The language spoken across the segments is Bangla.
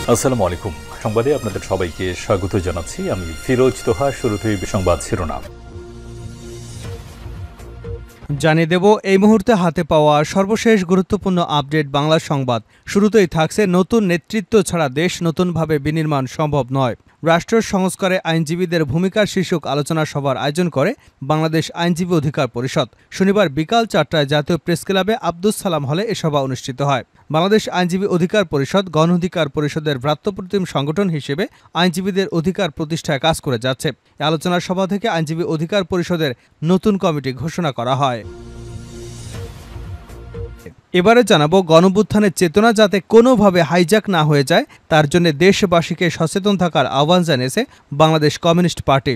আসসালামু আলাইকুম। সংবাদে আপনাদের সবাইকে স্বাগত জানাচ্ছি। আমি ফিরোজ তোহা। শুরুতেই সংবাদ শিরোনাম জানিয়ে দেব এই মুহূর্তে হাতে পাওয়া সর্বশেষ গুরুত্বপূর্ণ আপডেট বাংলা সংবাদ। শুরুতেই থাকছে নতুন নেতৃত্ব ছাড়া দেশ নতুনভাবে বিনির্মাণ সম্ভব নয়। রাষ্ট্র সংস্কারে আইনজীবীদের ভূমিকার শীর্ষক আলোচনা সভার আয়োজন করে বাংলাদেশ আইনজীবী অধিকার পরিষদ। শনিবার বিকাল ৪টায় জাতীয় প্রেসক্লাবে আব্দুস সালাম হলে এ সভা অনুষ্ঠিত হয়। বাংলাদেশ আইনজীবী অধিকার পরিষদ গণ অধিকার পরিষদের ভ্রাতৃপ্রতিম সংগঠন হিসেবে আইনজীবীদের অধিকার প্রতিষ্ঠায় কাজ করে যাচ্ছে। এই আলোচনা সভা থেকে আইনজীবী অধিকার পরিষদের নতুন কমিটি ঘোষণা করা হয়। এবারে জানাবো গণঅভ্যুত্থানের চেতনা যাতে কোনোভাবে হাইজ্যাক না হয়ে যায় তার জন্য দেশবাসীকে সচেতন থাকার আহ্বান জানিয়েছে বাংলাদেশ কমিউনিস্ট পার্টি।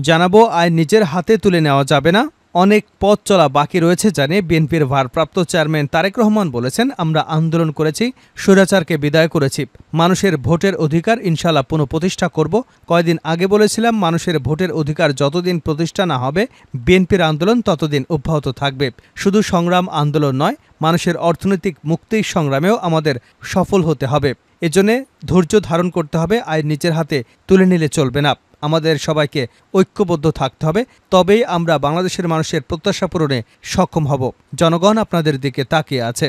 জানাবো আইন নিজের হাতে তুলে নেওয়া যাবে না, অনেক পথ চলা বাকি রয়েছে জানিয়ে বিএনপির ভারপ্রাপ্ত চেয়ারম্যান তারেক রহমান বলেছেন, আমরা আন্দোলন করেছি, স্বৈরাচারকে বিদায় করেছি, মানুষের ভোটের অধিকার ইনশাআল্লাহ পুনঃপ্রতিষ্ঠা করব। কয়েকদিন আগে বলেছিলাম মানুষের ভোটের অধিকার যতদিন প্রতিষ্ঠা না হবে বিএনপির আন্দোলন ততদিন অব্যাহত থাকবে। শুধু সংগ্রাম আন্দোলন নয়, মানুষের অর্থনৈতিক মুক্তির সংগ্রামেও আমাদের সফল হতে হবে। এজন্য ধৈর্য ধারণ করতে হবে, আইন নিজের হাতে তুলে নিলে চলবে না। আমাদের সবাইকে ঐক্যবদ্ধ থাকতে হবে, তবেই আমরা বাংলাদেশের মানুষের প্রত্যাশা পূরণে সক্ষম হব। জনগণ আপনাদের দিকে তাকিয়ে আছে।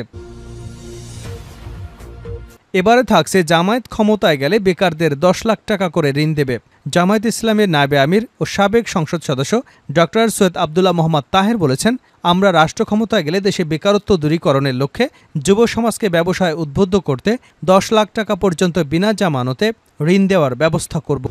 এবারে থাকছে জামায়াত ক্ষমতায় গেলে বেকারদের ১০ লাখ টাকা করে ঋণ দেবে। জামায়াত ইসলামের নায়েবে আমির ও সাবেক সংসদ সদস্য ডক্টর সৈয়দ আবদুল্লাহ মোহাম্মদ তাহের বলেছেন, আমরা রাষ্ট্র ক্ষমতায় গেলে দেশে বেকারত্ব দূরীকরণের লক্ষ্যে যুব সমাজকে ব্যবসায় উদ্বুদ্ধ করতে ১০ লাখ টাকা পর্যন্ত বিনা জামানতে ঋণ দেওয়ার ব্যবস্থা করব।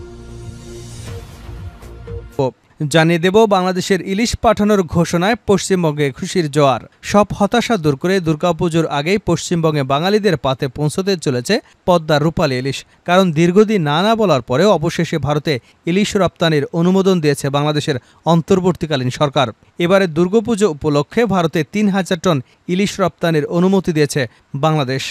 জানিয়ে দেব বাংলাদেশের ইলিশ পাঠানোর ঘোষণায় পশ্চিমবঙ্গে খুশির জোয়ার। সব হতাশা দূর করে দুর্গাপুজোর আগেই পশ্চিমবঙ্গে বাঙালিদের পাতে পৌঁছতে চলেছে পদ্মার রূপালী ইলিশ। কারণ দীর্ঘদিন না বলার পরেও অবশেষে ভারতে ইলিশ রপ্তানির অনুমোদন দিয়েছে বাংলাদেশের অন্তর্বর্তীকালীন সরকার। এবারে দুর্গাপুজো উপলক্ষে ভারতে ৩,০০০ টন ইলিশ রপ্তানির অনুমতি দিয়েছে বাংলাদেশ।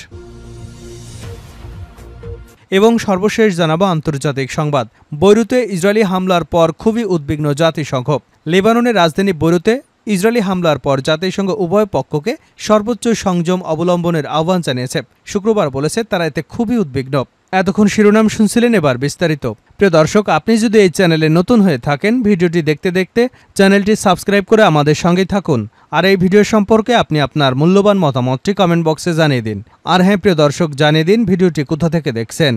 এবং সর্বশেষ জানাবো আন্তর্জাতিক সংবাদ। বৈরুতে ইসরায়েলি হামলার পর খুবই উদ্বিগ্ন জাতিসংঘ। লেবাননের রাজধানী বৈরুতে ইসরায়েলি হামলার পর জাতিসংঘ উভয় পক্ষকে সর্বোচ্চ সংযম অবলম্বনের আহ্বান জানিয়েছে। শুক্রবার বলেছে তারা এতে খুবই উদ্বিগ্ন। এতক্ষণ শিরোনাম শুনছিলেন, এবার বিস্তারিত। প্রিয় দর্শক, আপনি যদি এই চ্যানেলে নতুন হয়ে থাকেন, ভিডিওটি দেখতে দেখতে চ্যানেলটি সাবস্ক্রাইব করে আমাদের সঙ্গেই থাকুন। আর এই ভিডিও সম্পর্কে আপনি আপনার মূল্যবান মতামতটি কমেন্ট বক্সে জানিয়ে দিন। আর হ্যাঁ প্রিয় দর্শক, জানিয়ে দিন ভিডিওটি কোথা থেকে দেখছেন।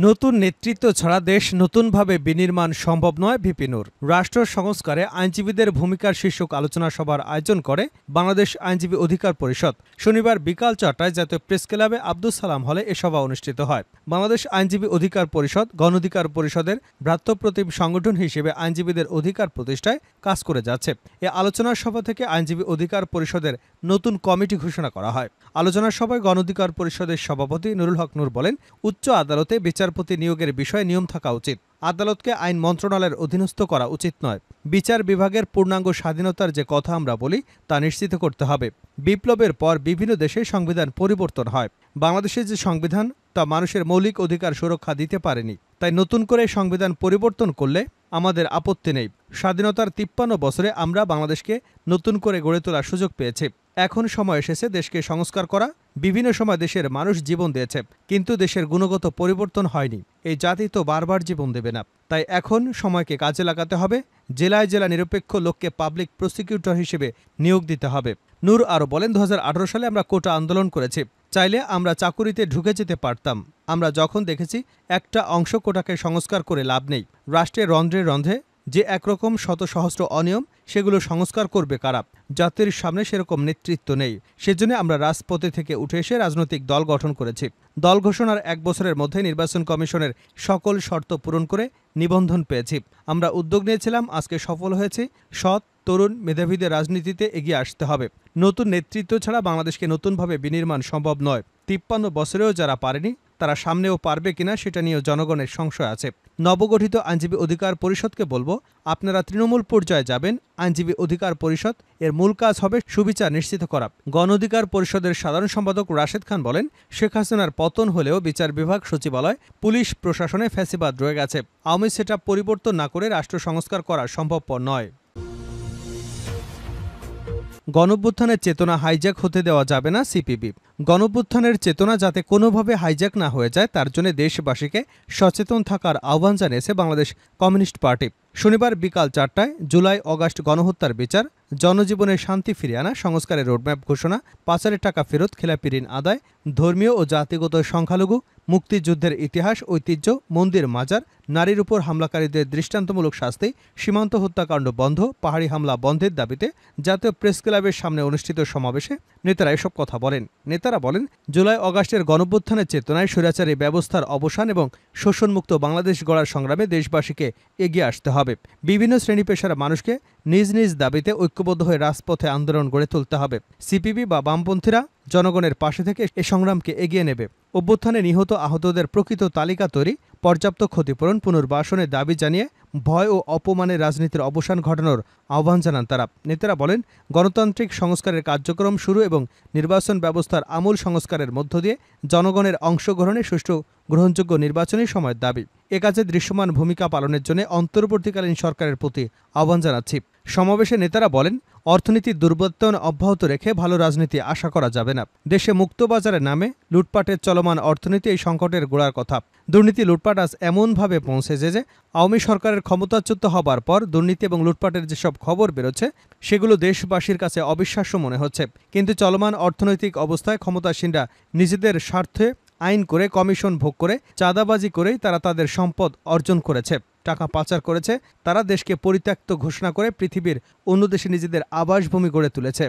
নতুন নেতৃত্ব ছাড়া দেশ নতুনভাবে বিনির্মাণ সম্ভব নয়, ভিপি নূর। রাষ্ট্র সংস্কারে আইনজীবীদের ভূমিকার শীর্ষক আলোচনা সভার আয়োজন করে বাংলাদেশ আইনজীবী অধিকার পরিষদ। শনিবার বিকাল ৪টায় জাতীয় প্রেসক্লাবে আব্দুস সালাম হলে এ সভা অনুষ্ঠিত হয়। বাংলাদেশ আইনজীবী অধিকার পরিষদ গণ অধিকার পরিষদের ভ্রাতৃপ্রতিম সংগঠন হিসেবে আইনজীবীদের অধিকার প্রতিষ্ঠায় কাজ করে যাচ্ছে। এ আলোচনা সভা থেকে আইনজীবী অধিকার পরিষদের নতুন কমিটি ঘোষণা করা হয়। আলোচনা সভায় গণ অধিকার পরিষদের সভাপতি নুরুল হক নূর বলেন, উচ্চ আদালতে বিচারপতি নিয়োগের বিষয়ে নিয়ম থাকা উচিত। আদালতকে আইন মন্ত্রণালয়ের অধীনস্থ করা উচিত নয়। বিচার বিভাগের পূর্ণাঙ্গ স্বাধীনতার যে কথা আমরা বলি তা নিশ্চিত করতে হবে। বিপ্লবের পর বিভিন্ন দেশে সংবিধান পরিবর্তন হয়। বাংলাদেশের যে সংবিধান তা মানুষের মৌলিক অধিকার সুরক্ষা দিতে পারেনি। তাই নতুন করে সংবিধান পরিবর্তন করলে আমাদের আপত্তি নেই। স্বাধীনতার ৫৩ বছরে আমরা বাংলাদেশকে নতুন করে গড়ে তোলার সুযোগ পেয়েছি। এখন সময় এসেছে দেশকে সংস্কার করা। বিভিন্ন সময় দেশের মানুষ জীবন দিয়েছে, কিন্তু দেশের গুণগত পরিবর্তন হয়নি। এই জাতি তো বারবার জীবন দেবে না। তাই এখন সময়কে কাজে লাগাতে হবে। জেলায় জেলা নিরপেক্ষ লোককে পাবলিক প্রসিকিউটর হিসেবে নিয়োগ দিতে হবে। নূর আরও বলেন, ২০১৮ সালে আমরা কোটা আন্দোলন করেছি। চাইলে আমরা চাকুরিতে ঢুকে যেতে পারতাম। আমরা যখন দেখেছি একটা অংশ কোটাকে সংস্কার করে লাভ নেই। রাষ্ট্রের রন্ধ্রে রন্ধ্রে যে একরকম শত সহস্র অনিয়ম, সেগুলো সংস্কার করবে কারা? জাতির সামনে সেরকম নেতৃত্ব নেই। সেজন্য আমরা রাজপথে থেকে উঠে এসে রাজনৈতিক দল গঠন করেছি। দল ঘোষণার ১ বছরের মধ্যে নির্বাচন কমিশনের সকল শর্ত পূরণ করে নিবন্ধন পেয়েছি। আমরা উদ্যোগ নিয়েছিলাম, আজকে সফল হয়েছি। সৎ তরুণ মেধাবীদের রাজনীতিতে এগিয়ে আসতে হবে। নতুন নেতৃত্ব ছাড়া বাংলাদেশকে নতুনভাবে বিনির্মাণ সম্ভব নয়। ৫৩ বছরেও যারা পারেনি তারা সামনেও পারবে কিনা সেটা নিয়েও জনগণের সংশয় আছে। নবগঠিত আইনজীবী অধিকার পরিষদকে বলবো, আপনারা তৃণমূল পর্যায়ে যাবেন। আইনজীবী অধিকার পরিষদ এর মূল কাজ হবে সুবিচার নিশ্চিত করা। গণ অধিকার পরিষদের সাধারণ সম্পাদক রাশেদ খান বলেন, শেখ হাসিনার পতন হলেও বিচার বিভাগ, সচিবালয়, পুলিশ প্রশাসনে ফ্যাসিবাদ রয়ে গেছে। আওয়ামী সেটআপ পরিবর্তন না করে রাষ্ট্র সংস্কার করা সম্ভবপর নয়। গণঅভ্যুত্থানের চেতনা হাইজ্যাক হতে দেওয়া যাবে না সিপিবি। গণঅভ্যুত্থানের চেতনা যাতে কোনোভাবে হাইজ্যাক না হয়ে যায় তার জন্য দেশবাসীকে সচেতন থাকার আহ্বান জানিয়েছে বাংলাদেশ কমিউনিস্ট পার্টি। শনিবার বিকাল 4টায় জুলাই অগাস্ট গণহত্যার বিচার, জনজীবনের শান্তি ফিরিয়ে আনা, সংস্কারের রোডম্যাপ ঘোষণা, পাচারের টাকা ফেরত, খেলাপি ঋণ আদায়, ধর্মীয় ও জাতিগত সংখ্যালঘু, মুক্তিযুদ্ধের ইতিহাস ঐতিহ্য, মন্দির মাজার, নারীর উপর হামলাকারীদের দৃষ্টান্তমূলক শাস্তি, সীমান্ত হত্যাকাণ্ড বন্ধ, পাহাড়ি হামলা বন্ধের দাবিতে জাতীয় প্রেস ক্লাবের সামনে অনুষ্ঠিত সমাবেশে নেতারা এসব কথা বলেন। নেতারা বলেন, জুলাই অগাস্টের গণঅভ্যুত্থানের চেতনায় স্বৈরাচারী ব্যবস্থার অবসান এবং শোষণমুক্ত বাংলাদেশ গড়ার সংগ্রামে দেশবাসীকে এগিয়ে আসতে হবে। বিভিন্ন শ্রেণী পেশার মানুষকে নিজ নিজ দাবিতে ঐক্যবদ্ধ হয়ে রাজপথে আন্দোলন গড়ে তুলতে হবে। সিপিবি বা বামপন্থীরা জনগণের পাশে থেকে এ সংগ্রামকে এগিয়ে নেবে। অভ্যুত্থানে নিহত আহতদের প্রকৃত তালিকা তৈরি, পর্যাপ্ত ক্ষতিপূরণ, পুনর্বাসনের দাবি জানিয়ে ভয় ও অপমানের রাজনীতির অবসান ঘটানোর আহ্বান জানান তারা। নেতারা বলেন, গণতান্ত্রিক সংস্কারের কার্যক্রম শুরু এবং নির্বাচন ব্যবস্থার আমূল সংস্কারের মধ্য দিয়ে জনগণের অংশগ্রহণে সুষ্ঠু গ্রহণযোগ্য নির্বাচনী সময়ের দাবি। এ কাজে দৃশ্যমান ভূমিকা পালনের জন্য অন্তর্বর্তীকালীন সরকারের প্রতি আহ্বান জানাচ্ছি। সমাবেশে নেতারা বলেন, অর্থনীতির দুর্বৃত্তায়ন অব্যাহত রেখে ভালো রাজনীতি আশা করা যাবে না। দেশে মুক্তবাজারের নামে লুটপাটের চলমান অর্থনীতি এই সংকটের গোড়ার কথা। দুর্নীতি লুটপাট আজ এমনভাবে পৌঁছেছে যে আওয়ামী সরকারের ক্ষমতাচ্যুত হবার পর দুর্নীতি এবং লুটপাটের যেসব খবর বেরোচ্ছে সেগুলো দেশবাসীর কাছে অবিশ্বাস্য মনে হচ্ছে। কিন্তু চলমান অর্থনৈতিক অবস্থায় ক্ষমতাসীনরা নিজেদের স্বার্থে আইন করে, কমিশন ভোগ করে, চাঁদাবাজি করেই তারা তাদের সম্পদ অর্জন করেছে, টাকা পাচার করেছে। তারা দেশকে পরিত্যক্ত ঘোষণা করে পৃথিবীর অন্য দেশে নিজেদের আবাসভূমি গড়ে তুলেছে।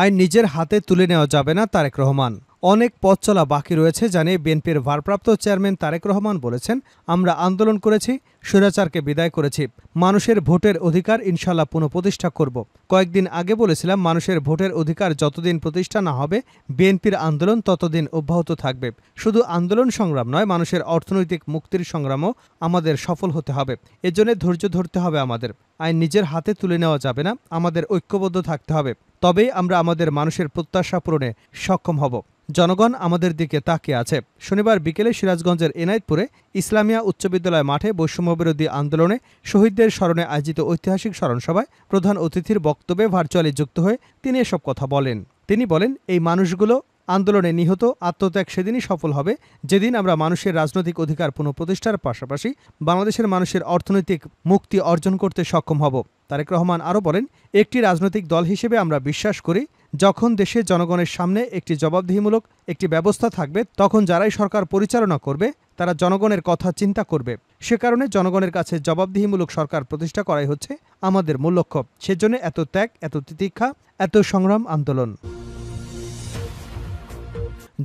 আইন নিজের হাতে তুলে নেওয়া যাবে না তারেক রহমান। অনেক পথ চলা বাকি রয়েছে জানিয়ে বিএনপির ভারপ্রাপ্ত চেয়ারম্যান তারেক রহমান বলেছেন, আমরা আন্দোলন করেছি, স্বৈরাচারকে বিদায় করেছি, মানুষের ভোটের অধিকার ইনশাল্লাহ পুনঃপ্রতিষ্ঠা করব। কয়েকদিন আগে বলেছিলাম, মানুষের ভোটের অধিকার যতদিন প্রতিষ্ঠা না হবে বিএনপির আন্দোলন ততদিন অব্যাহত থাকবে। শুধু আন্দোলন সংগ্রাম নয়, মানুষের অর্থনৈতিক মুক্তির সংগ্রামও আমাদের সফল হতে হবে। এজন্য ধৈর্য ধরতে হবে আমাদের। আইন নিজের হাতে তুলে নেওয়া যাবে না, আমাদের ঐক্যবদ্ধ থাকতে হবে। তবেই আমরা আমাদের মানুষের প্রত্যাশা পূরণে সক্ষম হব। জনগণ আমাদের দিকে তাকিয়ে আছে। শনিবার বিকেলে সিরাজগঞ্জের এনায়েতপুরে ইসলামিয়া উচ্চ বিদ্যালয় মাঠে বৈষম্যবিরোধী আন্দোলনে শহীদদের স্মরণে আয়োজিত ঐতিহাসিক স্মরণসভায় প্রধান অতিথির বক্তব্যে ভার্চুয়ালি যুক্ত হয়ে তিনি এসব কথা বলেন। তিনি বলেন, এই মানুষগুলো আন্দোলনে নিহত, আত্মত্যাগ সেদিনই সফল হবে যেদিন আমরা মানুষের রাজনৈতিক অধিকার পুনঃপ্রতিষ্ঠার পাশাপাশি বাংলাদেশের মানুষের অর্থনৈতিক মুক্তি অর্জন করতে সক্ষম হব। তারেক রহমান আরও বলেন, একটি রাজনৈতিক দল হিসেবে আমরা বিশ্বাস করি, যখন দেশে জনগণের সামনে একটি জবাবদিহিমূলক একটি ব্যবস্থা থাকবে তখন যারাই সরকার পরিচালনা করবে তারা জনগণের কথা চিন্তা করবে। সে কারণে জনগণের কাছে জবাবদিহিমূলক সরকার প্রতিষ্ঠা করাই হচ্ছে আমাদের মূল লক্ষ্য। সেজন্য এত ত্যাগ, এত তিতিক্ষা, এত সংগ্রাম, আন্দোলন।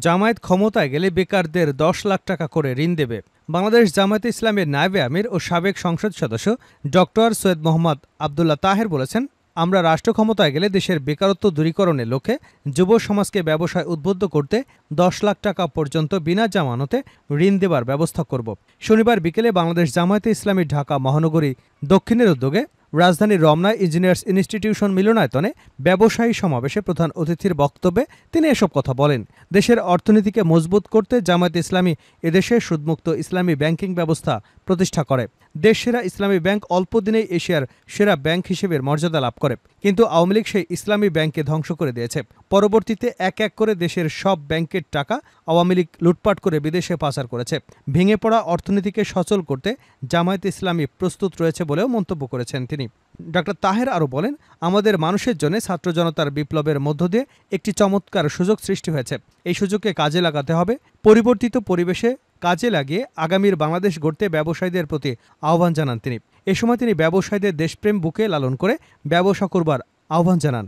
জামায়াত ক্ষমতায় গেলে বেকারদের 10 লাখ টাকা করে ঋণ দেবে। বাংলাদেশ জামায়াতে ইসলামের নায়েবে আমির ও সাবেক সংসদ সদস্য ডক্টর সৈয়দ মোহাম্মদ আবদুল্লাহ তাহের বলেছেন, আমরা রাষ্ট্র ক্ষমতায় গেলে দেশের বেকারত্ব দূরীকরণের লক্ষ্যে যুব সমাজকে ব্যবসায় উদ্বুদ্ধ করতে 10 লাখ টাকা পর্যন্ত বিনা জামানতে ঋণ দেবার ব্যবস্থা করব। শনিবার বিকেলে বাংলাদেশ জামায়াতে ইসলামী ঢাকা মহানগরী দক্ষিণের উদ্যোগে রাজধানীর রমনায় ইঞ্জিনিয়ার্স ইনস্টিটিউশন মিলনায়তনে ব্যবসায়ী সমাবেশে প্রধান অতিথির বক্তব্যে তিনি এসব কথা বলেন। দেশের অর্থনীতিকে মজবুত করতে জামায়াতে ইসলামী এদেশে সুদমুক্ত ইসলামী ব্যাংকিং ব্যবস্থা প্রতিষ্ঠা করে। দেশসেরা ইসলামী ব্যাংক অল্প দিনেই এশিয়ার সেরা ব্যাংক হিসেবে মর্যাদা লাভ করে, কিন্তু আওয়ামী লীগ সেই ইসলামী ব্যাংককে ধ্বংস করে দিয়েছে। পরবর্তীতে এক এক করে দেশের সব ব্যাংকের টাকা আওয়ামী লীগ লুটপাট করে বিদেশে পাচার করেছে। ভেঙে পড়া অর্থনীতিকে সচল করতে জামায়াতে ইসলামী প্রস্তুত রয়েছে বলেও মন্তব্য করেছেন তিনি। ডক্টর তাহের আরও বলেন, আমাদের মানুষের জন্য ছাত্র জনতার বিপ্লবের মধ্য দিয়ে একটি চমৎকার সুযোগ সৃষ্টি হয়েছে। এই সুযোগকে কাজে লাগাতে হবে। পরিবর্তিত পরিবেশে কাজে লাগিয়ে আগামীর বাংলাদেশ গড়তে ব্যবসায়ীদের প্রতি আহ্বান জানান তিনি। এ সময় তিনি ব্যবসায়ীদের দেশপ্রেম বুকে লালন করে ব্যবসা করবার আহ্বান জানান।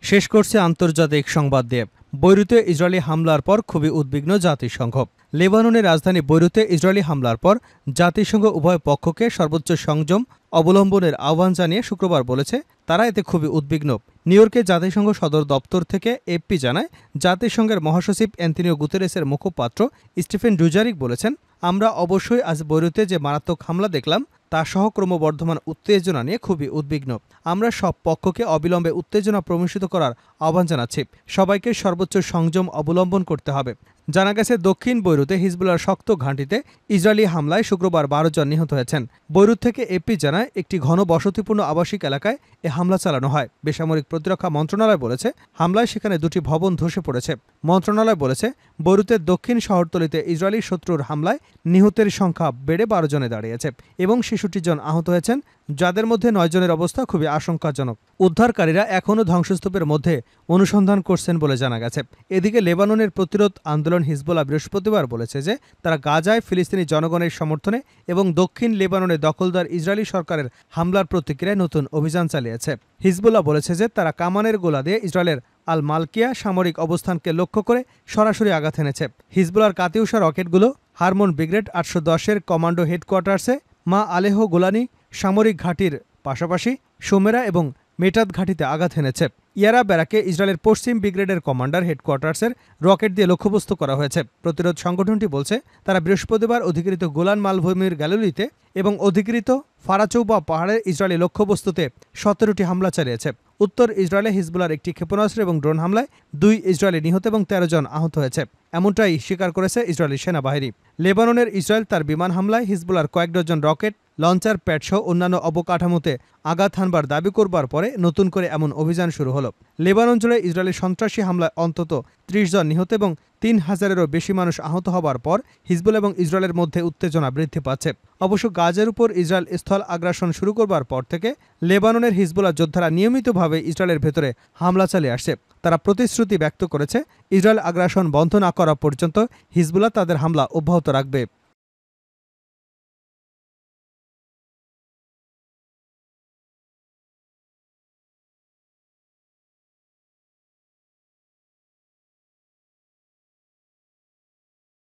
শেষ করছে আন্তর্জাতিক সংবাদ দিয়ে। বৈরুতে ইসরায়েলি হামলার পর খুবই উদ্বিগ্ন জাতিসংঘ। লেবাননের রাজধানী বৈরুতে ইসরায়েলি হামলার পর জাতিসংঘ উভয় পক্ষকে সর্বোচ্চ সংযম অবলম্বনের আহ্বান জানিয়ে শুক্রবার বলেছে তারা এতে খুবই উদ্বিগ্ন। নিউ ইয়র্কে জাতিসংঘ সদর দপ্তর থেকে এএফপি জানায়, জাতিসংঘের মহাসচিব অ্যান্তোনিও গুতেরেসের মুখপাত্র স্টিফেন ডুজারিক বলেছেন, আমরা অবশ্যই আজ বৈরুতে যে মারাত্মক হামলা দেখলাম তা সহ ক্রমবর্ধমান উত্তেজনা নিয়ে খুবই উদ্বিগ্ন। আমরা সব পক্ষকে অবিলম্বে উত্তেজনা প্রশমিত করার আহ্বান জানাচ্ছি। সবাইকে সর্বোচ্চ সংযম অবলম্বন করতে হবে। জানা গেছে দক্ষিণ বৈরুতে হিজবুল্লাহর শক্ত ঘাঁটিতে ইসরায়েলি হামলায় শুক্রবার 12 জন নিহত হয়েছেন। বৈরুত থেকে এপি জানায় একটি ঘন বসতিপূর্ণ আবাসিক এলাকায় এ হামলা চালানো হয়। বেসামরিক প্রতিরক্ষা মন্ত্রণালয় বলেছে হামলায় সেখানে দুটি ভবন ধসে পড়েছে। মন্ত্রণালয় বলেছে বৈরুতের দক্ষিণ শহরতলিতে ইসরায়েলি শত্রুর হামলায় নিহতের সংখ্যা বেড়ে 12 জনে দাঁড়িয়েছে এবং 66 জন আহত হয়েছেন, যাদের মধ্যে 9 জনের অবস্থা খুবই আশঙ্কাজনক। উদ্ধারকারীরা এখনও ধ্বংসস্তূপের মধ্যে অনুসন্ধান করছেন বলে জানা গেছে। এদিকে লেবাননের প্রতিরোধ আন্দোলন হিজবুল্লাহ বৃহস্পতিবার বলেছে যে তারা গাজায় ফিলিস্তিনি জনগণের সমর্থনে এবং দক্ষিণ লেবাননে দখলদার ইসরায়েলি সরকারের হামলার প্রতিক্রিয়ায় নতুন অভিযান চালিয়েছে। হিজবুল্লাহ বলেছে যে তারা কামানের গোলা দিয়ে ইসরায়েলের আল মালকিয়া সামরিক অবস্থানকে লক্ষ্য করে সরাসরি আঘাত এনেছে। হিজবুল্লাহর কাতিউশা রকেটগুলো হারমোন ব্রিগেড 810-এর কমান্ডো হেডকোয়ার্টার্সে, মা আলেহ গোলানি সামরিক ঘাঁটির পাশাপাশি সোমেরা এবং মেটাত ঘাঁটিতে আঘাত এনেছে। ইয়ারা ব্যারাকে ইসরায়েলের পশ্চিম ব্রিগেডের কমান্ডার হেডকোয়ার্টার্সের রকেট দিয়ে লক্ষ্যবস্তু করা হয়েছে। প্রতিরোধ সংগঠনটি বলছে তারা বৃহস্পতিবার অধিকৃত গোলান মালভূমির গ্যালিলিতে এবং অধিকৃত ফারাচৌবা পাহাড়ের ইসরায়েলি লক্ষ্যবস্তুতে 17টি হামলা চালিয়েছে। উত্তর ইসরায়েলে হিজবুল্লাহর একটি ক্ষেপণাস্ত্র এবং ড্রোন হামলায় 2 ইসরায়েলি নিহত এবং 13 জন আহত হয়েছে, এমনটাই স্বীকার করেছে ইসরায়েলি সেনাবাহিনী। লেবাননের ইসরায়েল তার বিমান হামলায় হিজবুল্লাহর কয়েক ডজন রকেট লঞ্চার প্যাডসহ অন্যান্য অবকাঠামোতে আঘাত হানবার দাবি করবার পরে নতুন করে এমন অভিযান শুরু হলো। লেবানন জুড়ে ইসরায়েলি সন্ত্রাসী হামলায় অন্তত 30 জন নিহত এবং 3000-এরও বেশি মানুষ আহত হবার পর হিজবুল্লাহ এবং ইসরায়েলের মধ্যে উত্তেজনা বৃদ্ধি পাচ্ছে। অবশ্য গাজার উপর ইসরায়েল স্থল আগ্রাসন শুরু করবার পর থেকে লেবাননের হিজবুল্লাহ যোদ্ধারা নিয়মিতভাবে ইসরায়েলের ভেতরে হামলা চালিয়ে আসছে। তারা প্রতিশ্রুতি ব্যক্ত করেছে ইসরায়েল আগ্রাসন বন্ধ না করা পর্যন্ত হিজবুল্লাহ তাদের হামলা অব্যাহত রাখবে।